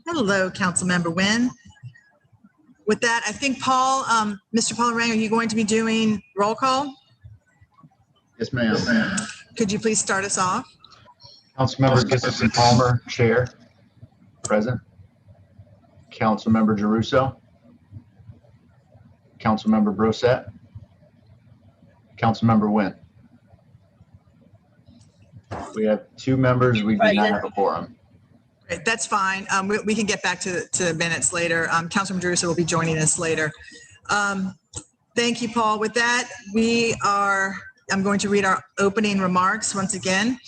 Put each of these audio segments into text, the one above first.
Hello, Councilmember Nguyen. With that, I think Paul, Mr. Paul Rang, are you going to be doing roll call? Yes, ma'am. Could you please start us off? Councilmember Gustafson Palmer, Chair. Present. Councilmember Jeruso. Councilmember Brossette. Councilmember Nguyen. We have 2 members. We do not have a quorum. Great, that's fine. We can get back to the minutes later. Councilman Jeruso will be joining us later. Thank you, Paul. With that, I'm going to read our opening remarks once again.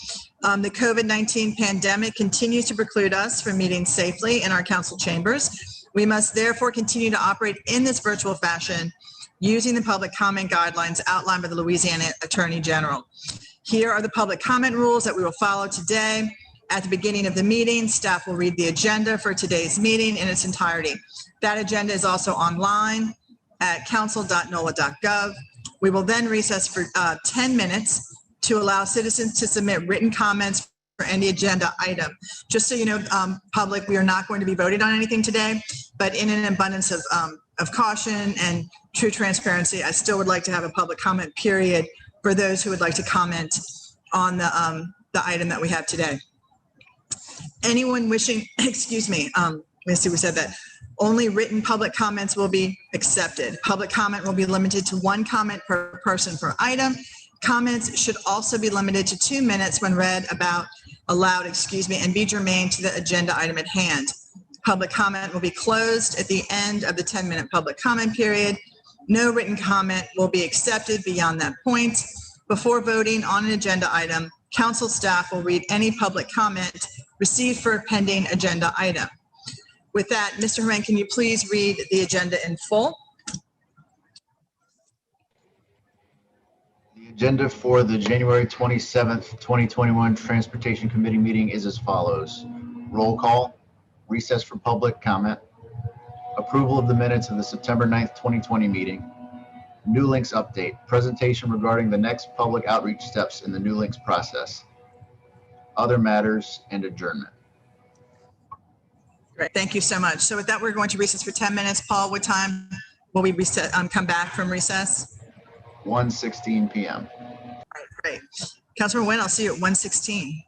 The COVID-19 pandemic continues to preclude us from meeting safely in our council chambers. We must therefore continue to operate in this virtual fashion using the public comment guidelines outlined by the Louisiana Attorney General. Here are the public comment rules that we will follow today. At the beginning of the meeting, staff will read the agenda for today's meeting in its entirety. That agenda is also online at council.nola.gov. We will then recess for 10 minutes to allow citizens to submit written comments for any agenda item. Just so you know, public, we are not going to be voting on anything today, but in an abundance of caution and true transparency, I still would like to have a public comment period for those who would like to comment on the item that we have today. Anyone wishing, excuse me, let's see, we said that only written public comments will be accepted. Public comment will be limited to 1 comment per person per item. Comments should also be limited to 2 minutes when read aloud, and be germane to the agenda item at hand. Public comment will be closed at the end of the 10-minute public comment period. No written comment will be accepted beyond that point. Before voting on an agenda item, council staff will read any public comment received for a pending agenda item. With that, Mr. Horan, can you please read the agenda in full? The agenda for the January 27th, 2021 Transportation Committee meeting is as follows. Roll call, recess for public comment, approval of the minutes of the September 9th, 2020 meeting, New Links update, presentation regarding the next public outreach steps in the New Links process, other matters, and adjournment. Great, thank you so much. So with that, we're going to recess for 10 minutes. Paul, what time will we come back from recess? 1:16 p.m. All right, great. Councilman Nguyen, I'll see you at 1:16.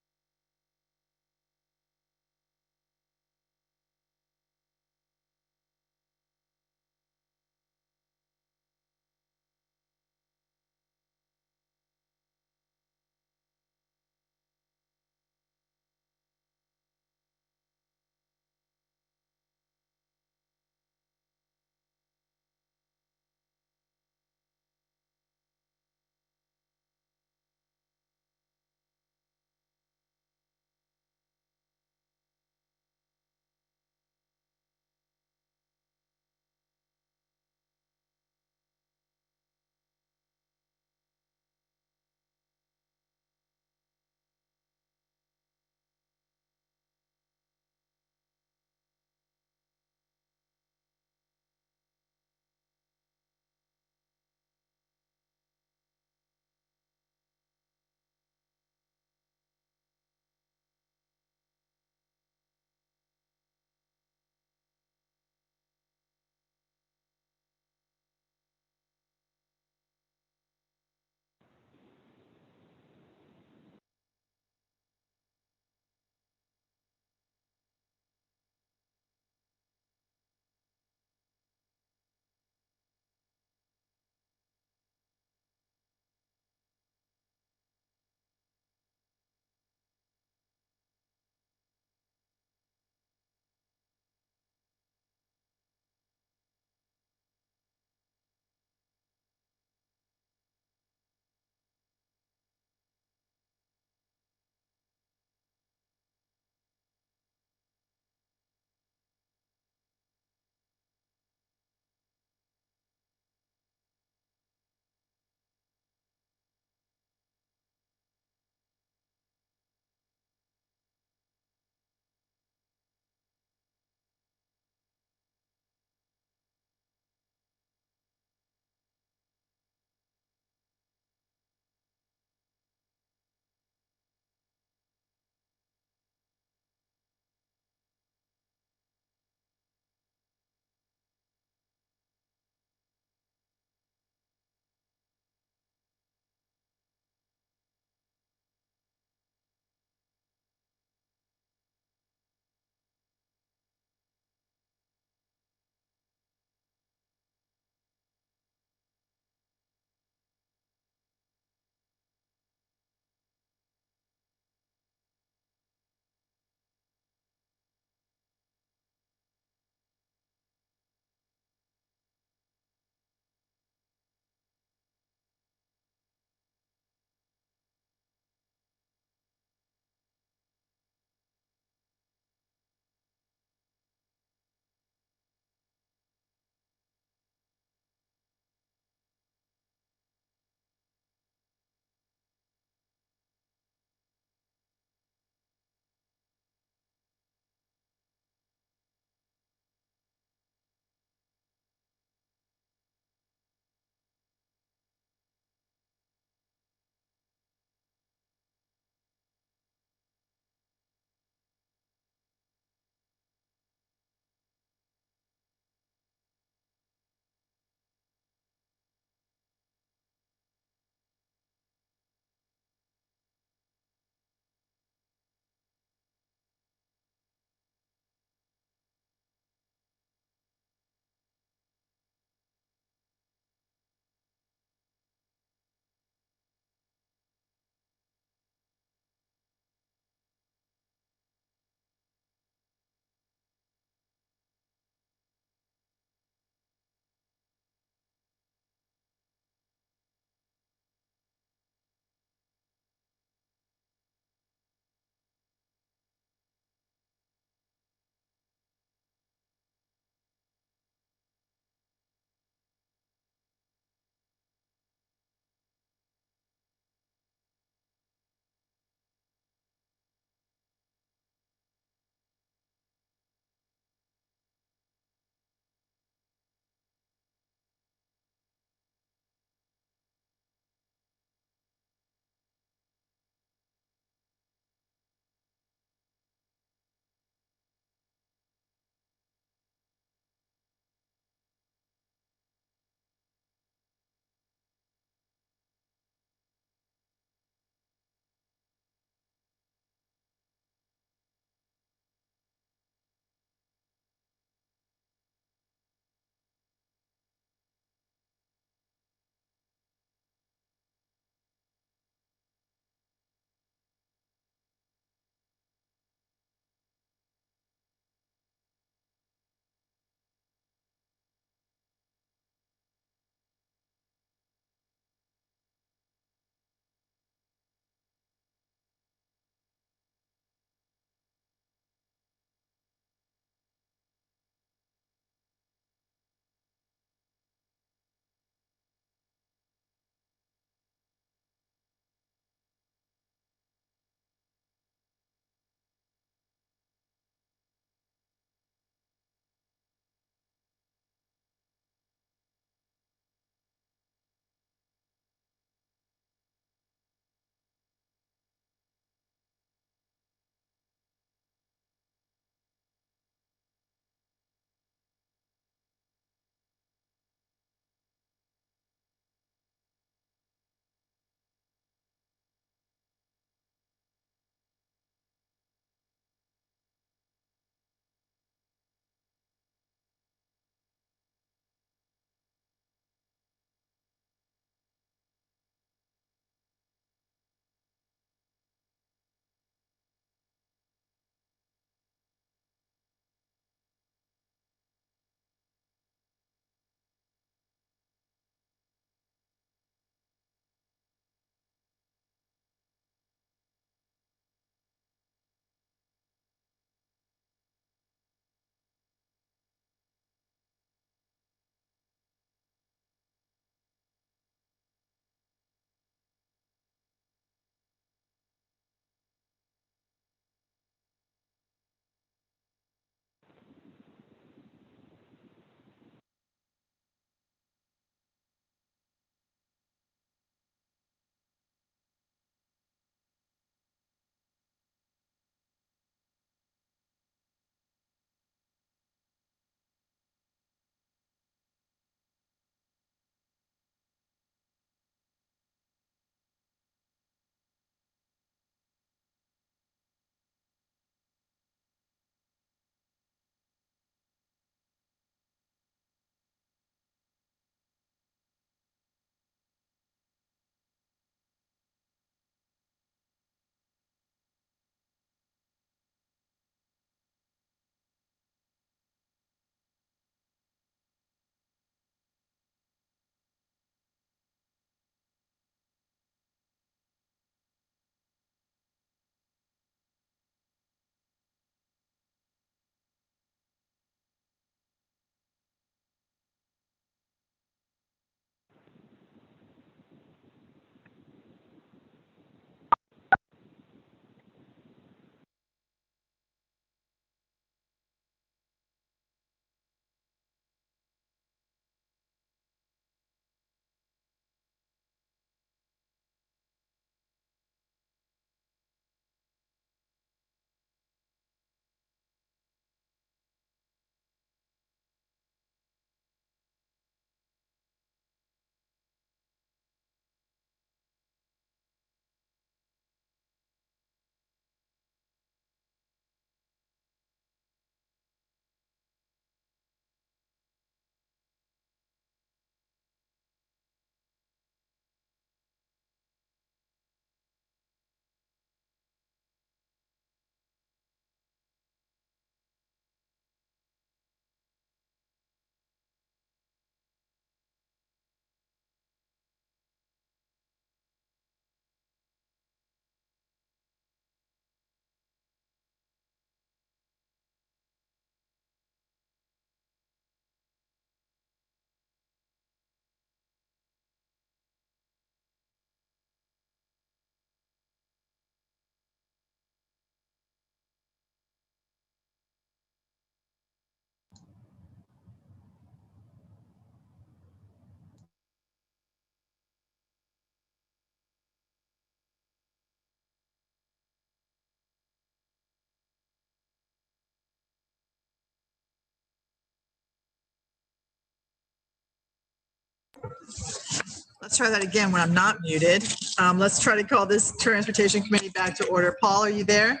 Let's try that again when I'm not muted. Let's try to call this Transportation Committee back to order. Paul, are you there?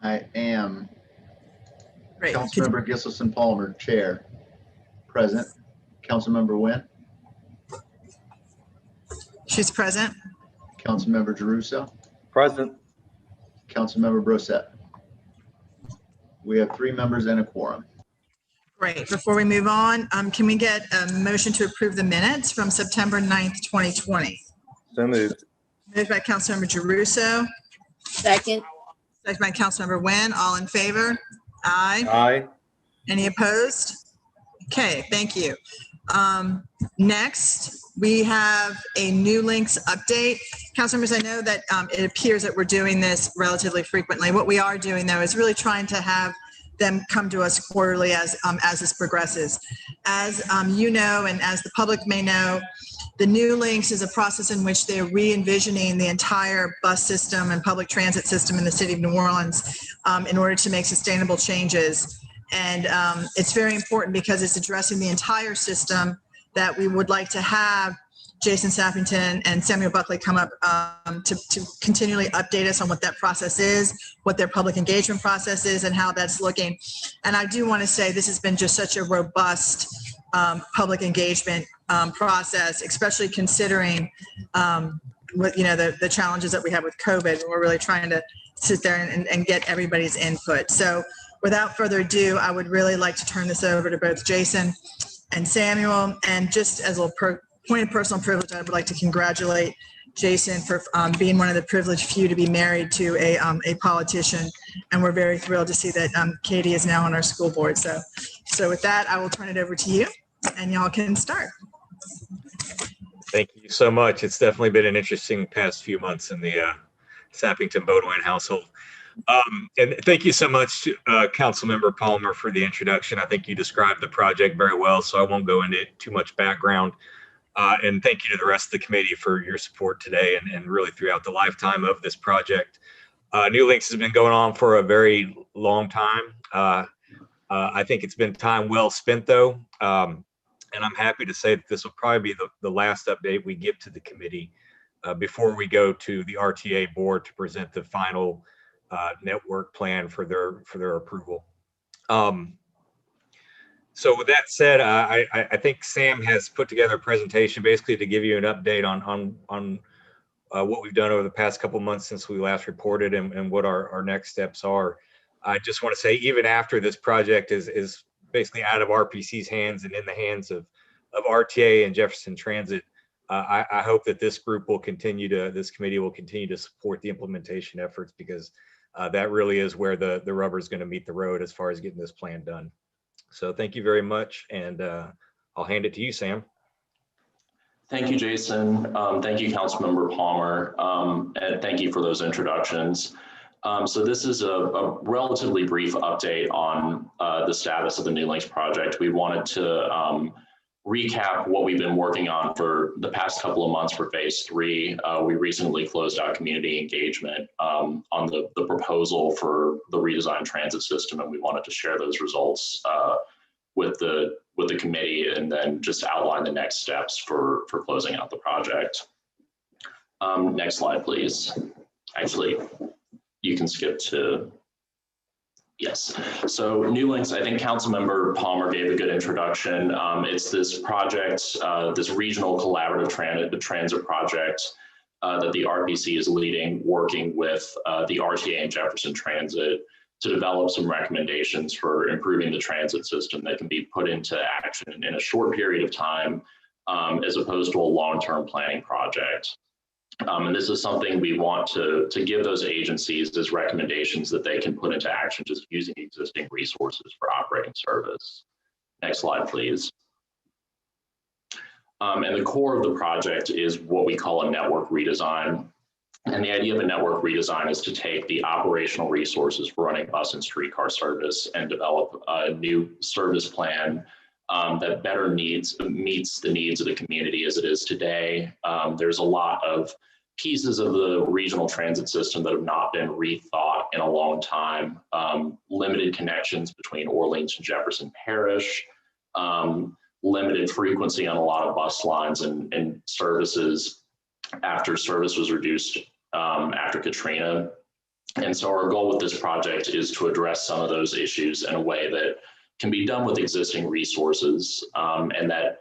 I am. Great. Councilmember Gisselson Palmer, Chair. Present. Councilmember Nguyen. She's present. Councilmember Jeruso. Present. Councilmember Brosette. We have 3 members and a quorum. Great. Before we move on, can we get a motion to approve the minutes from September 9th, 2020? So moved. Moved by Councilmember Jeruso, Second. second by Councilmember Nguyen. All in favor? Aye. Aye. Any opposed? Okay, thank you. Next, we have a new links update. Councilmembers, I know that it appears that we're doing this relatively frequently. What we are doing, though, is really trying to have them come to us quarterly as this progresses. As you know, and as the public may know, the new links is a process in which they're re-envisioning the entire bus system and public transit system in the city of New Orleans in order to make sustainable changes. And it's very important because it's addressing the entire system that we would like to have Jason Sappington and Samuel Buckley come up to continually update us on what that process is, what their public engagement process is, and how that's looking. And I do want to say this has been just such a robust public engagement process, especially considering what, you know, the challenges that we have with COVID. We're really trying to sit there and get everybody's input. So without further ado, I would really like to turn this over to both Jason and Samuel. And just as a little point of personal privilege, I would like to congratulate Jason for being one of the privileged few to be married to a politician. And we're very thrilled to see that Katie is now on our school board. So with that, I will turn it over to you and y'all can start. Thank you so much. It's definitely been an interesting past few months in the Sappington Beaudoin household. And thank you so much, Councilmember Palmer, for the introduction. I think you described the project very well, so I won't go into too much background. And thank you to the rest of the committee for your support today and really throughout the lifetime of this project. New Links has been going on for a very long time. I think it's been time well spent, though. And I'm happy to say that this will probably be the last update we give to the committee before we go to the RTA board to present the final network plan for their approval. So with that said, I think Sam has put together a presentation basically to give you an update on what we've done over the past couple months since we last reported and what our next steps are. I just want to say, even after this project is basically out of RPC's hands and in the hands of RTA and Jefferson Transit, I hope that this committee will continue to support the implementation efforts, because that really is where the rubber is going to meet the road as far as getting this plan done. So thank you very much, and I'll hand it to you, Sam. Thank you, Jason. Thank you, Councilmember Palmer, and thank you for those introductions. So this is a relatively brief update on the status of the New Links project. We wanted to recap what we've been working on for the past couple of months for phase 3. We recently closed out community engagement on the proposal for the redesigned transit system, and we wanted to share those results with the committee and then just outline the next steps for closing out the project. Next slide, please. Actually, you can skip to, yes. So New Links, I think Councilmember Palmer gave a good introduction. It's this project, this regional collaborative transit project that the RPC is leading, working with the RTA and Jefferson Transit to develop some recommendations for improving the transit system that can be put into action in a short period of time, as opposed to a long-term planning project. And this is something we want to give those agencies as recommendations that they can put into action just using existing resources for operating service. Next slide, please. And the core of the project is what we call a network redesign. And the idea of a network redesign is to take the operational resources for running bus and streetcar service and develop a new service plan that better meets the needs of the community as it is today. There's a lot of pieces of the regional transit system that have not been rethought in a long time. Limited connections between Orleans and Jefferson Parish, limited frequency on a lot of bus lines and services after service was reduced after Katrina. And so our goal with this project is to address some of those issues in a way that can be done with existing resources, and that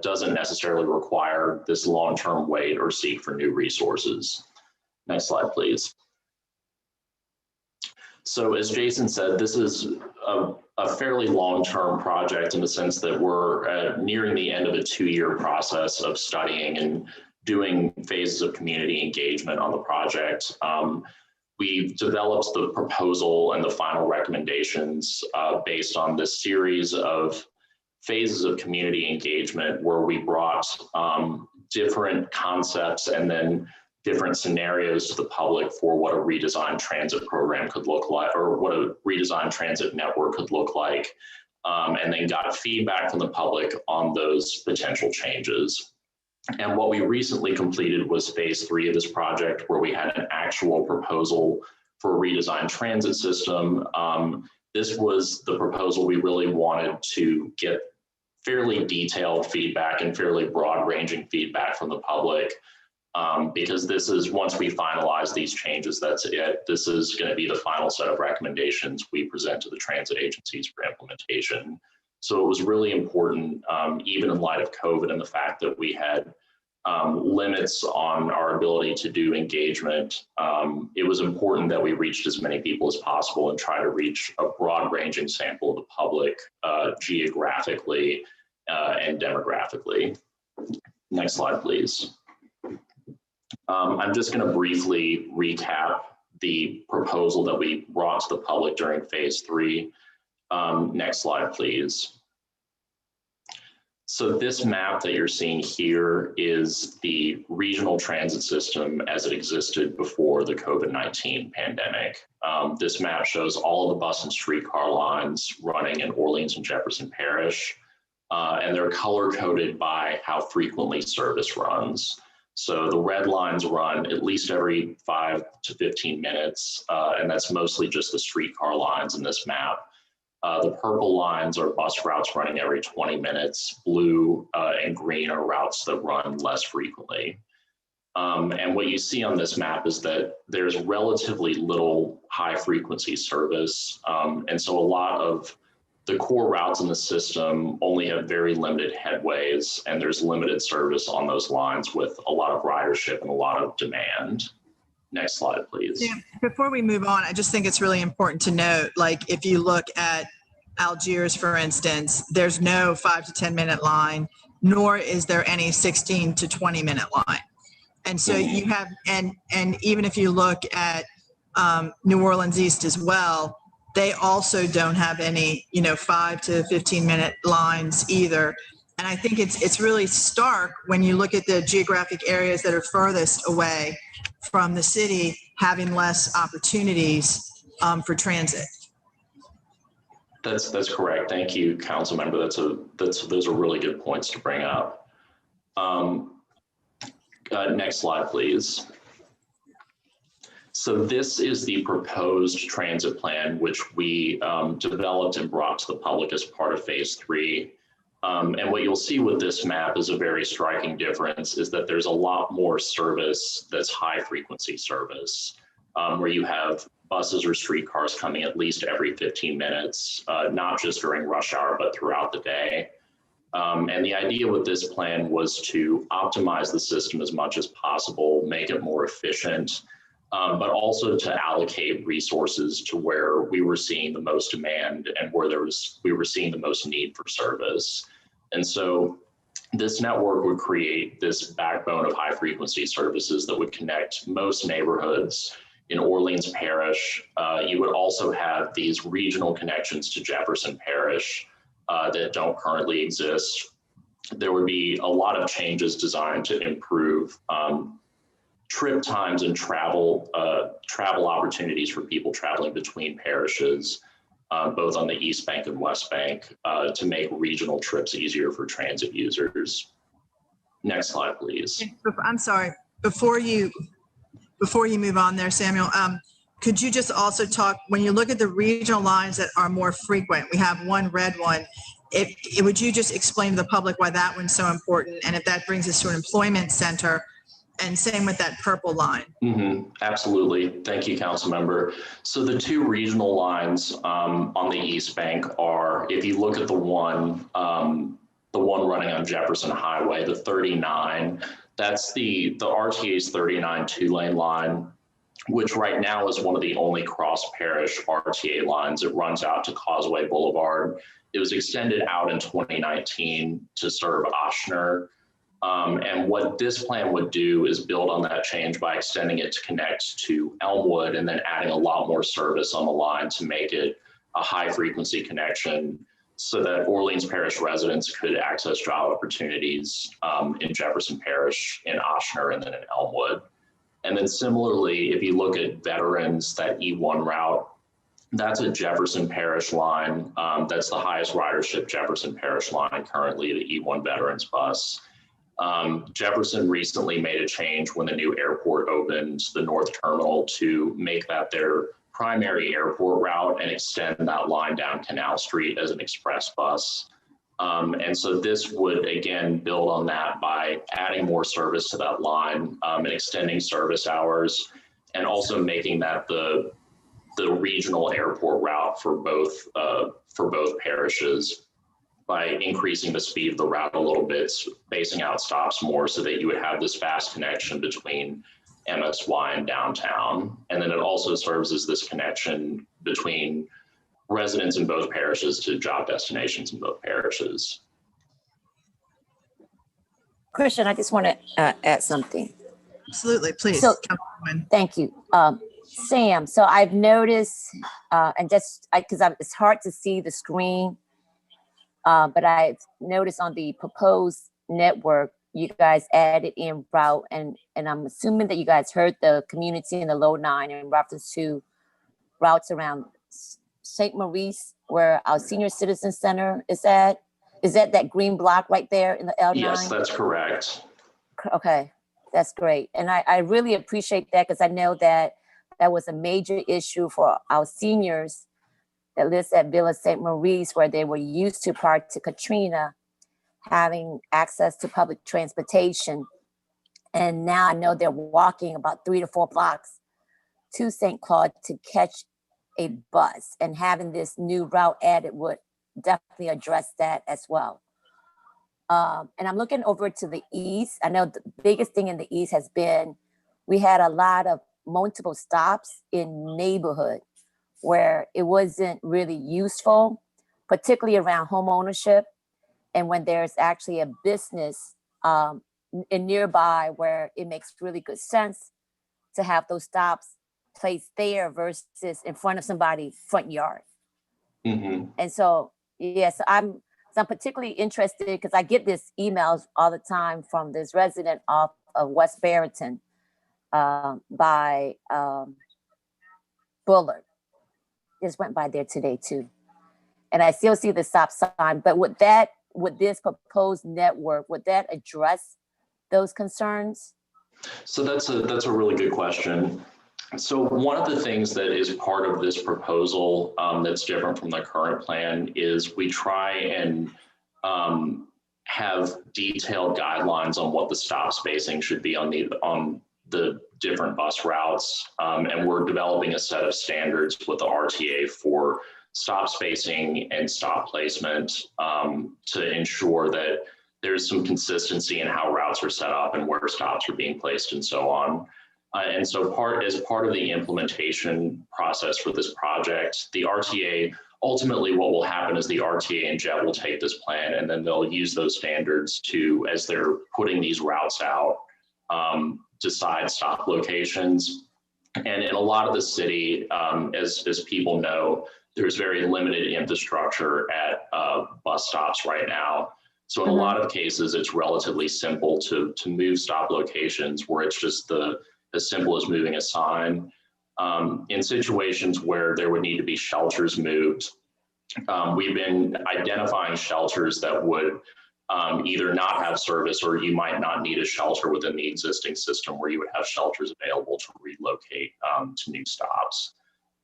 doesn't necessarily require this long-term wait or seek for new resources. Next slide, please. So as Jason said, this is a fairly long-term project in the sense that we're nearing the end of a 2-year process of studying and doing phases of community engagement on the project. We've developed the proposal and the final recommendations based on this series of phases of community engagement where we brought different concepts and then different scenarios to the public for what a redesigned transit program could look like, or what a redesigned transit network could look like, and then got feedback from the public on those potential changes. And what we recently completed was phase 3 of this project, where we had an actual proposal for a redesigned transit system. This was the proposal we really wanted to get fairly detailed feedback and fairly broad-ranging feedback from the public, because this is, once we finalize these changes, that's it. This is going to be the final set of recommendations we present to the transit agencies for implementation. So it was really important, even in light of COVID and the fact that we had limits on our ability to do engagement. It was important that we reached as many people as possible and try to reach a broad-ranging sample of the public geographically and demographically. Next slide, please. I'm just going to briefly recap the proposal that we brought to the public during phase 3. Next slide, please. So this map that you're seeing here is the regional transit system as it existed before the COVID-19 pandemic. This map shows all of the bus and streetcar lines running in Orleans and Jefferson Parish, and they're color-coded by how frequently service runs. So the red lines run at least every 5 to 15 minutes, and that's mostly just the streetcar lines in this map. The purple lines are bus routes running every 20 minutes. Blue and green are routes that run less frequently. And what you see on this map is that there's relatively little high frequency service. And so a lot of the core routes in the system only have very limited headways, and there's limited service on those lines with a lot of ridership and a lot of demand. Next slide, please. Yeah, before we move on, I just think it's really important to note, like if you look at Algiers, for instance, there's no 5 to 10 minute line, nor is there any 16 to 20 minute line. And so you have, and even if you look at New Orleans East as well, they also don't have any, 5 to 15 minute lines either. And I think it's really stark when you look at the geographic areas that are furthest away from the city having less opportunities for transit. That's correct. Thank you, Council Member. Those are really good points to bring up. Next slide, please. So this is the proposed transit plan, which we developed and brought to the public as part of phase 3. And what you'll see with this map is a very striking difference, is that there's a lot more service that's high frequency service, where you have buses or streetcars coming at least every 15 minutes, not just during rush hour, but throughout the day. And the idea with this plan was to optimize the system as much as possible, make it more efficient, but also to allocate resources to where we were seeing the most demand and where we were seeing the most need for service. And so this network would create this backbone of high frequency services that would connect most neighborhoods in Orleans Parish. You would also have these regional connections to Jefferson Parish that don't currently exist. There would be a lot of changes designed to improve trip times and travel opportunities for people traveling between parishes, both on the East Bank and West Bank, to make regional trips easier for transit users. Next slide, please. I'm sorry, before you move on there, Samuel, could you just also talk, when you look at the regional lines that are more frequent, we have one red one. would you just explain to the public why that one's so important? And if that brings us to an employment center, and same with that purple line. Absolutely. Thank you, council member. So the two regional lines on the East Bank are, if you look at the one running on Jefferson Highway, the 39, that's the RTA's 39 two-lane line, which right now is one of the only cross-parish RTA lines. It runs out to Causeway Boulevard. It was extended out in 2019 to serve Ochsner. And what this plan would do is build on that change by extending it to connect to Elmwood and then adding a lot more service on the line to make it a high frequency connection so that Orleans Parish residents could access job opportunities in Jefferson Parish, in Ochsner, and then in Elmwood. And then similarly, if you look at veterans, that E1 route, that's a Jefferson Parish line. That's the highest ridership Jefferson Parish line currently, the E1 veterans bus. Jefferson recently made a change when the new airport opened, the North Terminal, to make that their primary airport route and extend that line down Canal Street as an express bus. And so this would, again, build on that by adding more service to that line and extending service hours, and also making that the regional airport route for both parishes, by increasing the speed of the route a little bit, spacing out stops more so that you would have this fast connection between MSY and downtown. And then it also serves as this connection between residents in both parishes to job destinations in both parishes. Christian, I just want to add something. Absolutely, please. So- Councilwoman. Thank you. Sam, so I've noticed, and just because it's hard to see the screen, but I've noticed on the proposed network, you guys added in route, and I'm assuming that you guys heard the community in the low 9 in reference to routes around St. Maurice, where our senior citizen center is at. Is that green block right there in the L9? Yes, that's correct. Okay, that's great. And I really appreciate that, because I know that was a major issue for our seniors that lives at Villa St. Maurice, where they were used to, prior to Katrina, having access to public transportation. And now I know they're walking about 3 to 4 blocks to St. Claude to catch a bus, and having this new route added would definitely address that as well. And I'm looking over to the east. I know the biggest thing in the east has been, we had a lot of multiple stops in neighborhood where it wasn't really useful, particularly around home ownership. And when there's actually a business in nearby where it makes really good sense to have those stops placed there versus in front of somebody's front yard. Mm-hmm. And so, yes, I'm particularly interested because I get these emails all the time from this resident off of West Barrington by Bullard. Just went by there today too. And I still see the stop sign, but would this proposed network, would that address those concerns? So that's a really good question. So one of the things that is part of this proposal that's different from the current plan is we try and have detailed guidelines on what the stop spacing should be on the different bus routes. And we're developing a set of standards with the RTA for stop spacing and stop placement to ensure that there's some consistency in how routes are set up and where stops are being placed and so on. And so as part of the implementation process for this project, the RTA, ultimately what will happen is the RTA and JET will take this plan and then they'll use those standards to, as they're putting these routes out, decide stop locations. And in a lot of the city, as people know, there's very limited infrastructure at bus stops right now. So in a lot of cases, it's relatively simple to move stop locations where it's just as simple as moving a sign. In situations where there would need to be shelters moved, we've been identifying shelters that would either not have service, or you might not need a shelter within the existing system where you would have shelters available to relocate to new stops.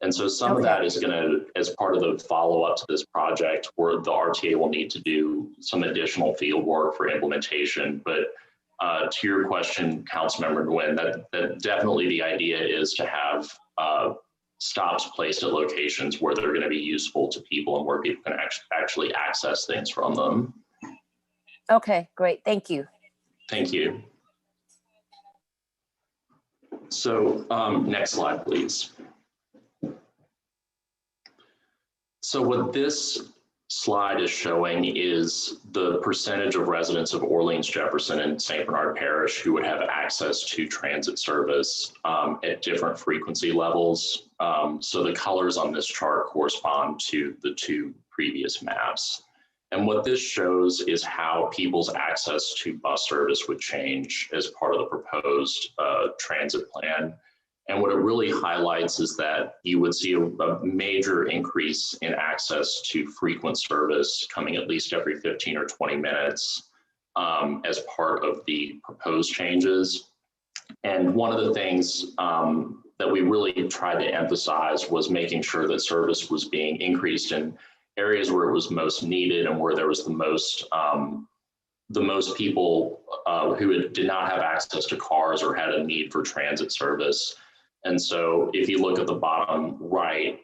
And so some of that is going to, as part of the follow-up to this project, where the RTA will need to do some additional field work for implementation. But to your question, Councilmember Nguyen, that definitely the idea is to have stops placed at locations where they're going to be useful to people and where people can actually access things from them. Okay, great. Thank you. Thank you. So next slide, please. So what this slide is showing is the percentage of residents of Orleans, Jefferson, and St. Bernard Parish who would have access to transit service at different frequency levels. So the colors on this chart correspond to the two previous maps. And what this shows is how people's access to bus service would change as part of the proposed transit plan. And what it really highlights is that you would see a major increase in access to frequent service coming at least every 15 or 20 minutes as part of the proposed changes. And one of the things that we really tried to emphasize was making sure that service was being increased in areas where it was most needed and where there was the most people who did not have access to cars or had a need for transit service. And so if you look at the bottom right,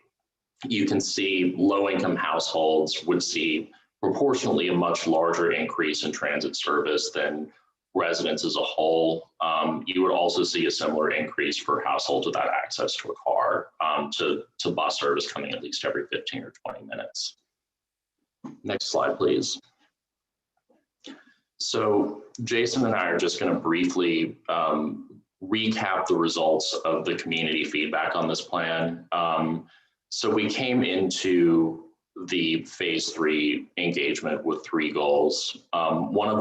you can see low-income households would see proportionally a much larger increase in transit service than residents as a whole. You would also see a similar increase for households without access to a car to bus service coming at least every 15 or 20 minutes. Next slide, please. So Jason and I are just going to briefly recap the results of the community feedback on this plan. So we came into the phase 3 engagement with 3 goals. One of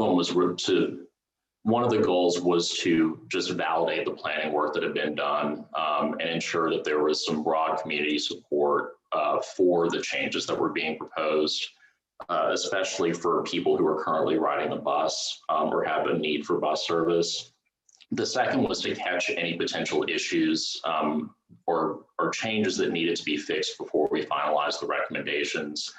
the goals was to just validate the planning work that had been done and ensure that there was some broad community support for the changes that were being proposed, especially for people who are currently riding the bus or have a need for bus service. The second was to catch any potential issues or changes that needed to be fixed before we finalized the recommendations.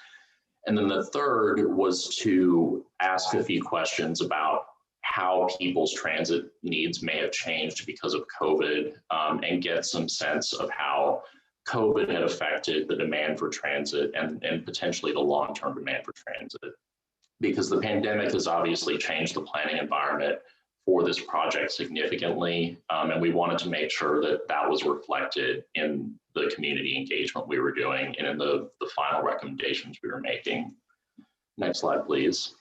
And then the third was to ask a few questions about how people's transit needs may have changed because of COVID and get some sense of how COVID had affected the demand for transit and potentially the long-term demand for transit. Because the pandemic has obviously changed the planning environment for this project significantly, and we wanted to make sure that that was reflected in the community engagement we were doing and in the final recommendations we were making. Next slide, please.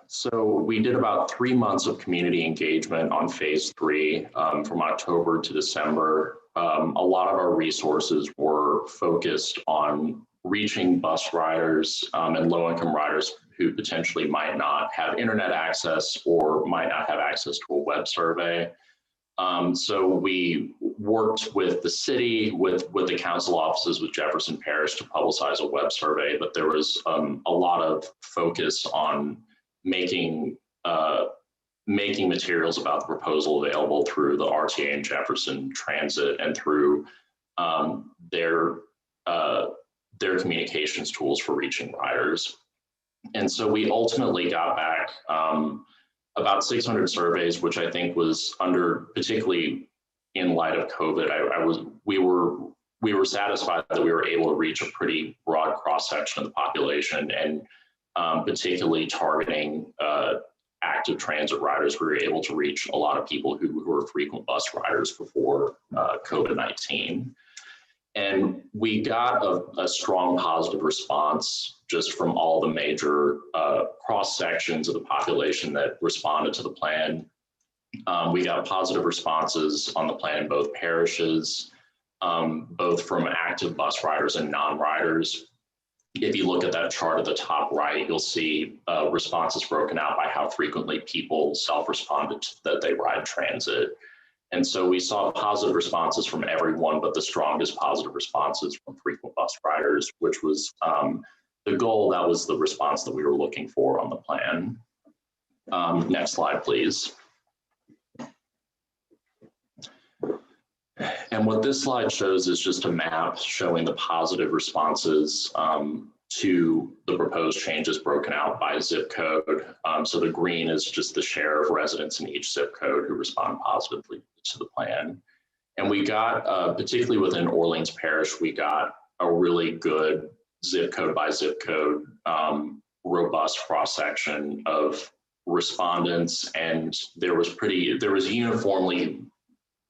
So we did about 3 months of community engagement on phase 3 from October to December. A lot of our resources were focused on reaching bus riders and low-income riders who potentially might not have internet access or might not have access to a web survey. So we worked with the city, with the council offices, with Jefferson Parish to publicize a web survey, but there was a lot of focus on making materials about the proposal available through the RTA and Jefferson Transit and through their communications tools for reaching riders. And so we ultimately got back about 600 surveys, which I think was particularly in light of COVID. We were satisfied that we were able to reach a pretty broad cross section of the population, and particularly targeting active transit riders. We were able to reach a lot of people who were frequent bus riders before COVID-19. And we got a strong positive response just from all the major cross sections of the population that responded to the plan. We got positive responses on the plan in both parishes, both from active bus riders and non-riders. If you look at that chart at the top right, you'll see responses broken out by how frequently people self-responded that they ride transit. And so we saw positive responses from everyone, but the strongest positive responses from frequent bus riders, which was the goal. That was the response that we were looking for on the plan. Next slide, please. And what this slide shows is just a map showing the positive responses to the proposed changes broken out by zip code. So the green is just the share of residents in each zip code who respond positively to the plan. And we got, particularly within Orleans Parish, we got a really good zip code by zip code, robust cross-section of respondents. And there was uniformly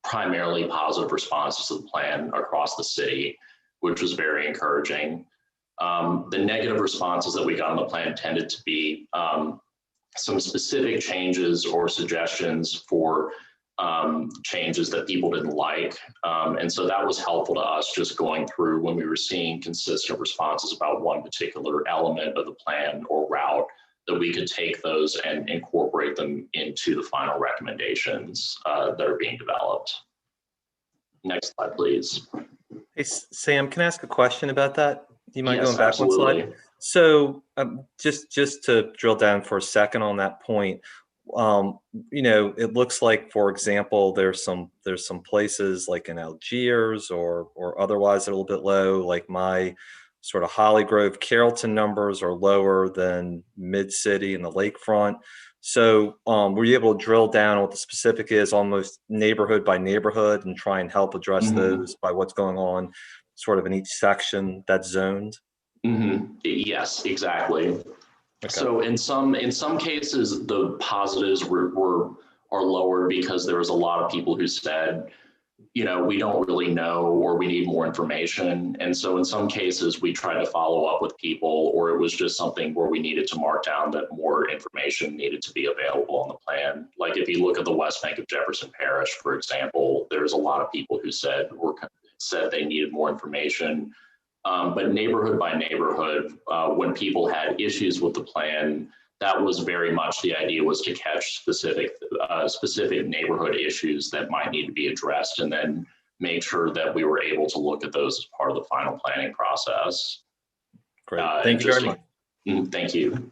primarily positive responses to the plan across the city, which was very encouraging. The negative responses that we got on the plan tended to be some specific changes or suggestions for changes that people didn't like. And so that was helpful to us just going through when we were seeing consistent responses about one particular element of the plan or route, that we could take those and incorporate them into the final recommendations that are being developed. Next slide, please. Hey, Sam, can I ask a question about that? Do you mind Yes, going back absolutely. one slide? So just to drill down for a second on that point, it looks like, for example, there's some places like in Algiers or otherwise a little bit low, like my sort of Holly Grove, Carrollton numbers are lower than Mid-City and the lakefront. So were you able to drill down on what the specific is, almost neighborhood by neighborhood, and try and help address those by what's going on sort of in each section that's zoned? Yes, exactly. Okay. So in some cases, the positives are lower because there was a lot of people who said, we don't really know, or we need more information. And so in some cases, we tried to follow up with people, or it was just something where we needed to mark down that more information needed to be available on the plan. Like if you look at the West Bank of Jefferson Parish, for example, there's a lot of people who said they needed more information. But neighborhood by neighborhood, when people had issues with the plan, that was very much the idea, was to catch specific neighborhood issues that might need to be addressed, and then make sure that we were able to look at those as part of the final planning process. Great, thank you very much. Thank you.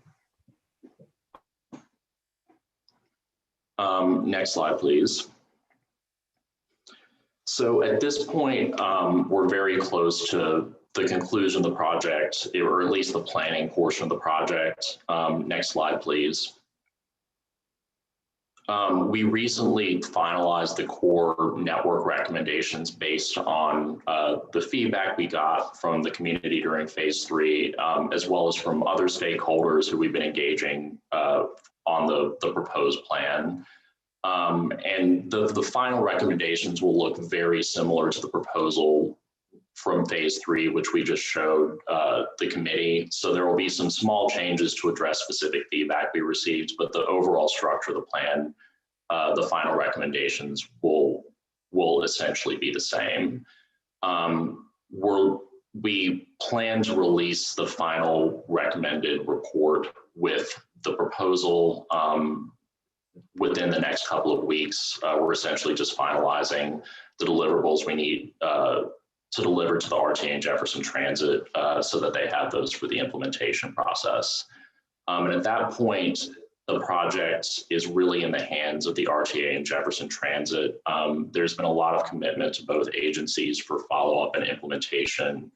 Next slide, please. So at this point, we're very close to the conclusion of the project, or at least the planning portion of the project. Next slide, please. We recently finalized the core network recommendations based on the feedback we got from the community during phase 3, as well as from other stakeholders who we've been engaging on the proposed plan. And the final recommendations will look very similar to the proposal from phase 3, which we just showed the committee. So there will be some small changes to address specific feedback we received, but the overall structure of the plan, the final recommendations will essentially be the same. We plan to release the final recommended report with the proposal within the next couple of weeks. We're essentially just finalizing the deliverables we need to deliver to the RTA and Jefferson Transit so that they have those for the implementation process. And at that point, the project is really in the hands of the RTA and Jefferson Transit. There's been a lot of commitment to both agencies for follow-up and implementation.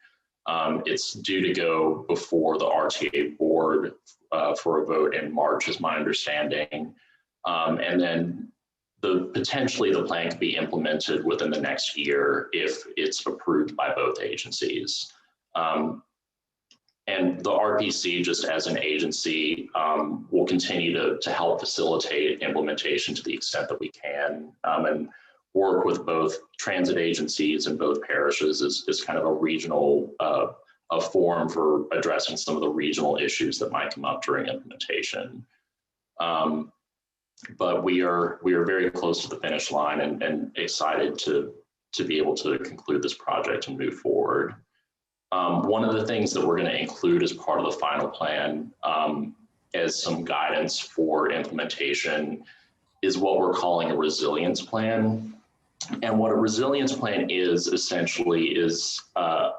It's due to go before the RTA board for a vote in March, is my understanding. And then potentially the plan could be implemented within the next year if it's approved by both agencies. And the RPC, just as an agency, will continue to help facilitate implementation to the extent that we can, and work with both transit agencies and both parishes as kind of a regional a forum for addressing some of the regional issues that might come up during implementation. But we are very close to the finish line and excited to be able to conclude this project and move forward. One of the things that we're going to include as part of the final plan as some guidance for implementation is what we're calling a resilience plan. And what a resilience plan is essentially is our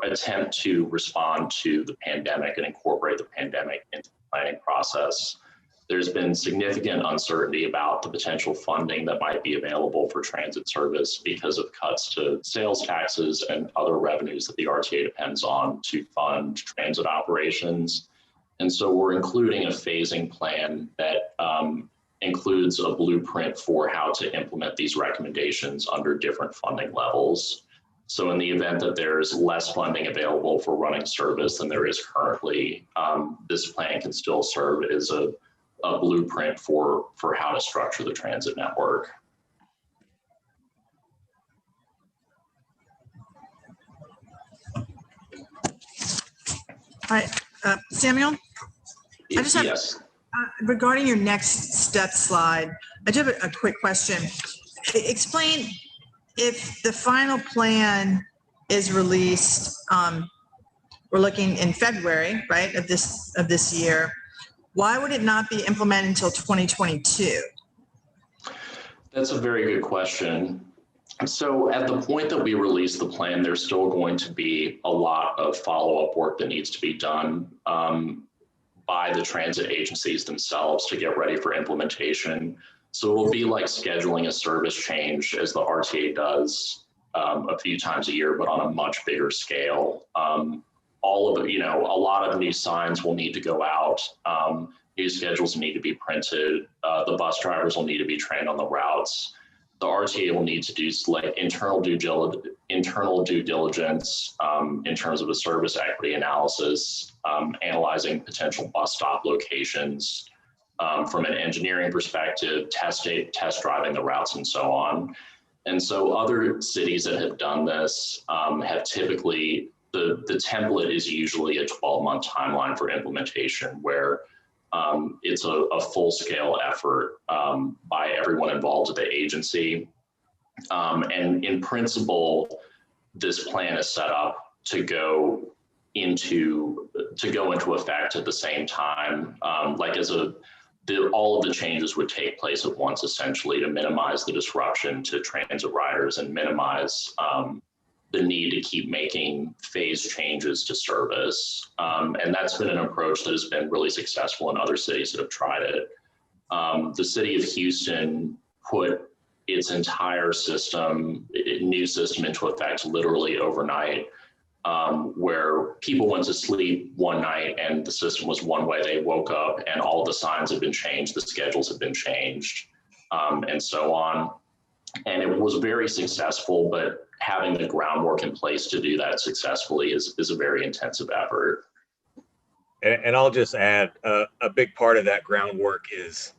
attempt to respond to the pandemic and incorporate the pandemic into the planning process. There's been significant uncertainty about the potential funding that might be available for transit service because of cuts to sales taxes and other revenues that the RTA depends on to fund transit operations. And so we're including a phasing plan that includes a blueprint for how to implement these recommendations under different funding levels. So in the event that there's less funding available for running service than there is currently, this plan can still serve as a blueprint for how to structure the transit network. All right, Samuel? I just have, Yes. regarding your next step slide, I do have a quick question. Explain, if the final plan is released, we're looking in February, right, of this year, why would it not be implemented until 2022? That's a very good question. So at the point that we release the plan, there's still going to be a lot of follow-up work that needs to be done by the transit agencies themselves to get ready for implementation. So it'll be like scheduling a service change, as the RTA does a few times a year, but on a much bigger scale. All of it, a lot of new signs will need to go out. New schedules need to be printed. The bus drivers will need to be trained on the routes. The RTA will need to do like internal due diligence in terms of a service equity analysis, analyzing potential bus stop locations from an engineering perspective, test driving the routes and so on. And so other cities that have done this have typically, the template is usually a 12-month timeline for implementation, where it's a full-scale effort by everyone involved at the agency. And in principle, this plan is set up to go into effect at the same time. All of the changes would take place at once, essentially, to minimize the disruption to transit riders and minimize the need to keep making phase changes to service. And that's been an approach that has been really successful in other cities that have tried it. The city of Houston put its entire new system into effect literally overnight, where people went to sleep one night and the system was one way. They woke up and all the signs had been changed, the schedules had been changed, and so on. And it was very successful, but having the groundwork in place to do that successfully is a very intensive effort. And I'll just add, a big part of that groundwork is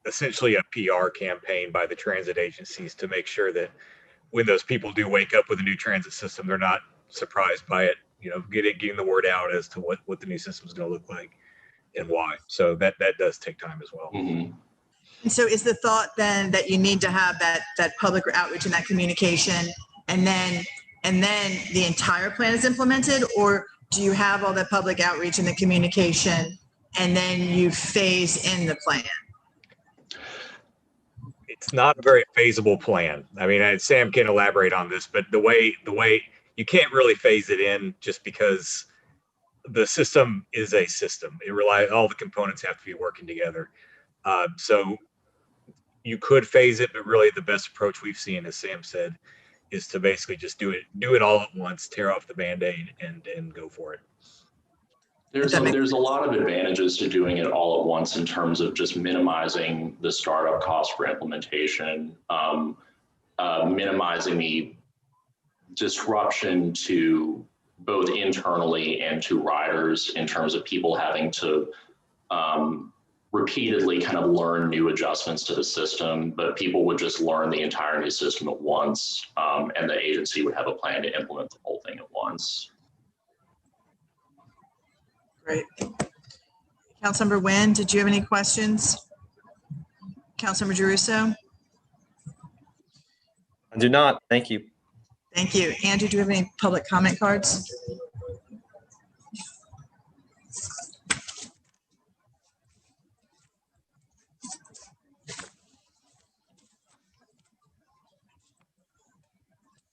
essentially a PR campaign by the transit agencies to make sure that when those people do wake up with a new transit system, they're not surprised by it, getting the word out as to what the new system is going to look like and why. So that does take time as well. Mm-hmm. And so is the thought then that you need to have that public outreach and that communication, and then the entire plan is implemented, or do you have all that public outreach and the communication and then you phase in the plan? It's not a very feasible plan. I mean, Sam can elaborate on this, but the way you can't really phase it in, just because the system is a system. All the components have to be working together. So you could phase it, but really the best approach we've seen, as Sam said, is to basically just do it all at once, tear off the Band-Aid and go for it. There's a lot of advantages to doing it all at once in terms of just minimizing the startup cost for implementation, minimizing the disruption to both internally and to riders in terms of people having to repeatedly kind of learn new adjustments to the system, but people would just learn the entire new system at once, and the agency would have a plan to implement the whole thing at once. Great. Councilmember Nguyen, did you have any questions? Councilmember Giarrusso? I do not. Thank you. Thank you. Andrew, do you have any public comment cards?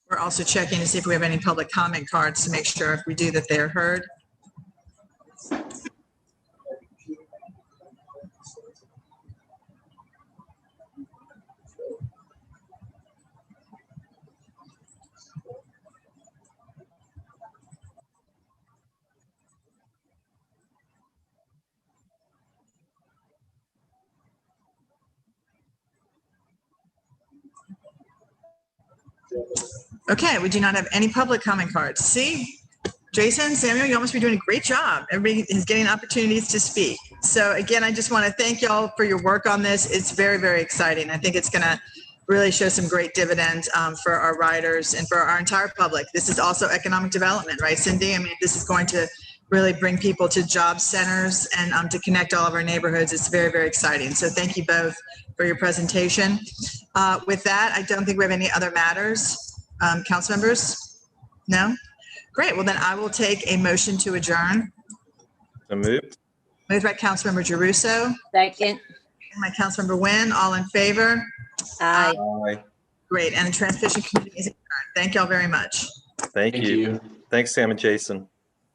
We're also checking to see if we have any public comment cards to make sure if we do that they're heard. Okay, we do not have any public comment cards. See, Jason, Samuel, you must be doing a great job. Everybody is getting opportunities to speak. So again, I just want to thank y'all for your work on this. It's very, very exciting. I think it's going to really show some great dividends for our riders and for our entire public. This is also economic development, right, Cindy? I mean, this is going to really bring people to job centers and to connect all of our neighborhoods. It's very, very exciting. So thank you both for your presentation. With that, I don't think we have any other matters. Council members? No? Great. Well, then I will take a motion to adjourn. So moved. Moved by Councilmember Jeruso, Second. and by Councilmember Nguyen. All in favor? Aye. Aye. Great. And the Transportation Committee is adjourned. Thank y'all very much. Thank you. Thanks, Sam and Jason.